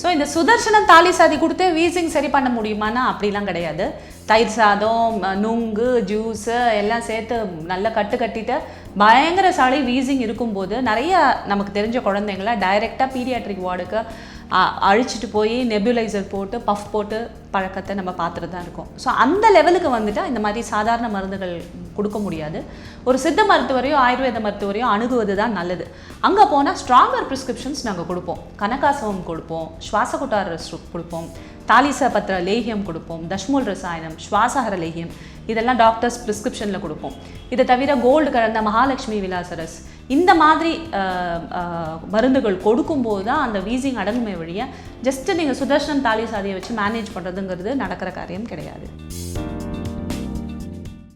So இந்த சுதர்சனம் தாலி சாதி கொடுத்து வீசிங் சரி பண்ண முடியுமானா அப்படிலாம் கிடையாது. தயிர் சாதம், நுங்கு, ஜூஸு எல்லாம் சேர்த்து நல்லா கட்டிட்டு பயங்கர சளி வீசிங் இருக்கும்போது நிறைய நமக்கு தெரிஞ்ச குழந்தைங்கள டைரெக்டாக பீடியாட்ரிக் வார்டுக்கு அழிச்சிட்டு போய் நெபுலைசர் போட்டு பஃப் போட்டு பழக்கத்தை நம்ம பார்த்துட்டு தான் இருக்கோம். ஸோ அந்த லெவலுக்கு வந்துட்டால் இந்த மாதிரி சாதாரண மருந்துகள் கொடுக்க முடியாது. ஒரு சித்த மருத்துவரையோ ஆயுர்வேத மருத்துவரையோ அணுகுவது தான் நல்லது. அங்கே போனால் ஸ்ட்ராங்கர் ப்ரிஸ்கிரிப்ஷன்ஸ் நாங்கள் கொடுப்போம். கனகாசவம் கொடுப்போம், சுவாசகுட்டார் கொடுப்போம், தாலிசபத்திர லேகியம் கொடுப்போம், தஷ்மூல் ரசாயனம், சுவாசஹர லேகியம், இதெல்லாம் டாக்டர்ஸ் ப்ரிஸ்கிரிப்ஷனில் கொடுப்போம். இதை தவிர கோல்டு கலந்த மகாலட்சுமி விலாசரஸ் இந்த மாதிரி மருந்துகள் கொடுக்கும்போது தான் அந்த வீசிங் அடங்குமே வழிய ஜஸ்ட்டு நீங்கள் சுதர்சனம் தாலி சாதியை வச்சு மேனேஜ் பண்ணுறதுங்கிறது நடக்கிற காரியம் கிடையாது.